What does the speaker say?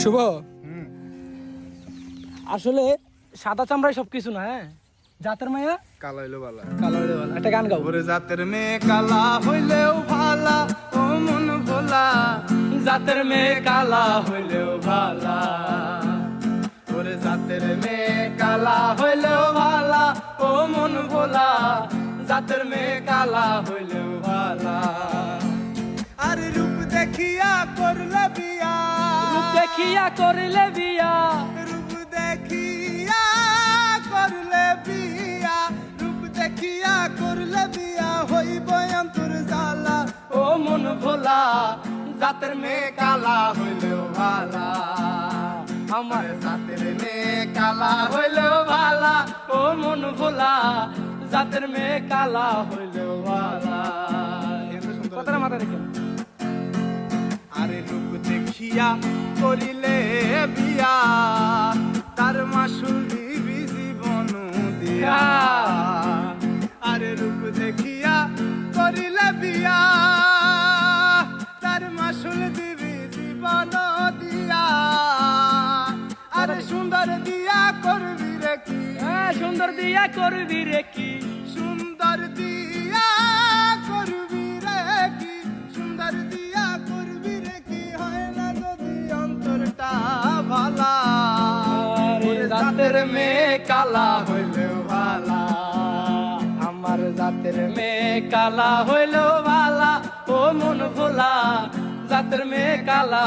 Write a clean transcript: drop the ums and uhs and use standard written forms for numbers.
শুভ, আসলে সাদা চামড়ায় সবকিছু না। হ্যাঁ, জাতের মেয়ে কালা হইলেও ভালা, কালো হইলে ভালো। একটা গান গাও। ওরে জাতের মেয়ে কালা হইলেও ভালা, ও মন ভোলা, জাতের মেয়ে কালা হইলেও ভালা, ওরে জাতের মেয়ে কালা হইলেও ভালা, ও মন ভোলা, জাতের মেয়ে কালা হইলেও ভালা। আর রূপ দেখিয়া করলে বিয়া, রূপ দেখিয়া করিলে বিয়া, রূপ দেখিয়া করলে বিয়া, রূপ দেখিয়া করলে বিয়া, হইব অন্তর জ্বালা, ও মন ভোলা, জাতের মেয়ে কালা হইলেও ভালা। আমার জাতের মেয়ে কালা হইলেও ভালা, ও মন ভোলা, জাতের মেয়ে কালা হইলেও ভালা। কথাটা মাথায় রেখে। আরে রূপ দেখিয়া করিলে বিয়া, তার মাসুল দিবি জীবন দিয়া। আরে রূপ দেখিয়া করিলে বিয়া, তার মাসুল দিবি জীবন দিয়া। আরে সুন্দর দিয়া করবি রে কি, সুন্দর দিয়া করবি রে কি, সুন্দর দিয়া করবি রে কি, সুন্দর দিয়া করবি রে কি, হয় না যদি অন্তরটা ভালা। আরে জাতের মেয়ে কালা হইলেও ভালা, আমার জাতের মেয়ে কালা হইলেও ভালা, ও মন ভোলা, জাতের মেয়ে কালা